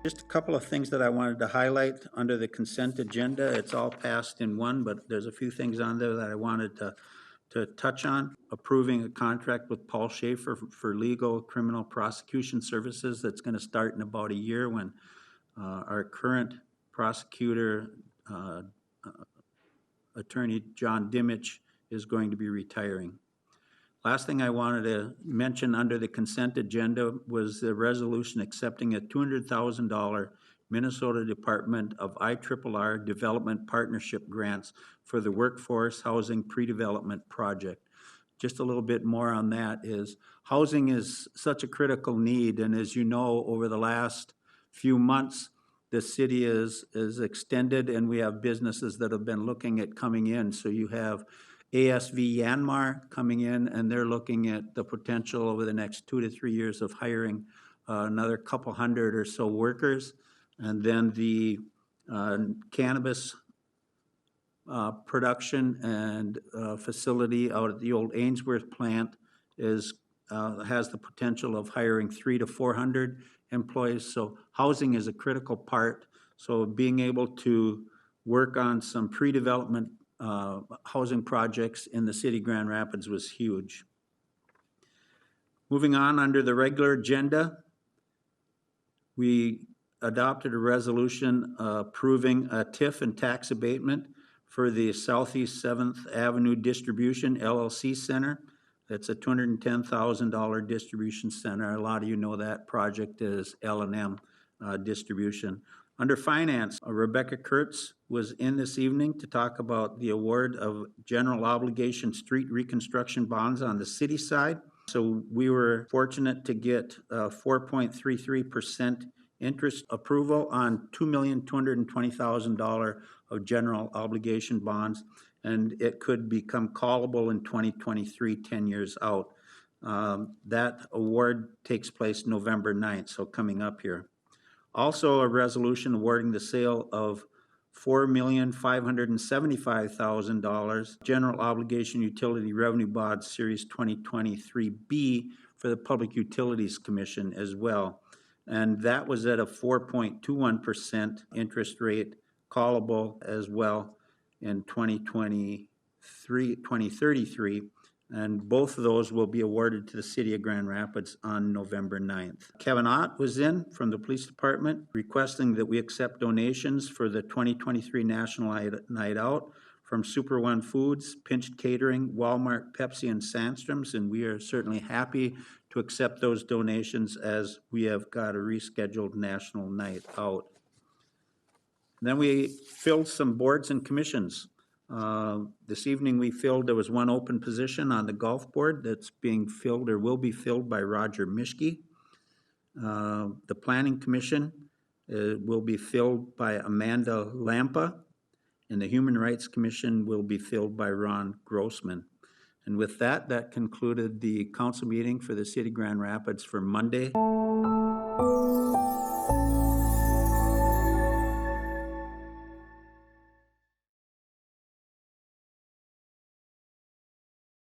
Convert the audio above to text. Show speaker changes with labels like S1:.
S1: Just a couple of things that I wanted to highlight under the consent agenda. It's all passed in one, but there's a few things on there that I wanted to touch on. Approving a contract with Paul Schaefer for legal criminal prosecution services. That's going to start in about a year when our current prosecutor, Attorney John Dimich, is going to be retiring. Last thing I wanted to mention under the consent agenda was the resolution accepting a $200,000 Minnesota Department of IRRR Development Partnership grants for the Workforce Housing Pre-Development Project. Just a little bit more on that is housing is such a critical need, and as you know, over the last few months, the city is extended, and we have businesses that have been looking at coming in. So you have ASV Yanmar coming in, and they're looking at the potential over the next 2 to 3 years of hiring another couple hundred or so workers. And then the cannabis production and facility out at the old Ainsworth plant has the potential of hiring 300 to 400 employees. So housing is a critical part. So being able to work on some pre-development housing projects in the city of Grand Rapids was huge. Moving on under the regular agenda, we adopted a resolution approving a TIF and tax abatement for the Southeast 7th Avenue Distribution LLC Center. That's a $210,000 distribution center. A lot of you know that project is L&M distribution. Under finance, Rebecca Kurtz was in this evening to talk about the award of general obligation street reconstruction bonds on the city side. So we were fortunate to get 4.33% interest approval on $2,220,000 of general obligation bonds, and it could become callable in 2023, 10 years out. That award takes place November 9th, so coming up here. Also, a resolution awarding the sale of $4,575,000 general obligation utility revenue bonds series 2023B for the Public Utilities Commission as well. And that was at a 4.21% interest rate, callable as well in 2033. And both of those will be awarded to the city of Grand Rapids on November 9th. Kevin Ott was in from the police department requesting that we accept donations for the 2023 National Night Out from Super One Foods, Pinched Catering, Walmart, Pepsi, and Sandstrom's, and we are certainly happy to accept those donations as we have got a rescheduled National Night Out. Then we filled some boards and commissions. This evening there was one open position on the golf board that's being filled or will be filled by Roger Mischke. The Planning Commission will be filled by Amanda Lampa, and the Human Rights Commission will be filled by Ron Grossman. And with that, that concluded the council meeting for the City of Grand Rapids for Monday.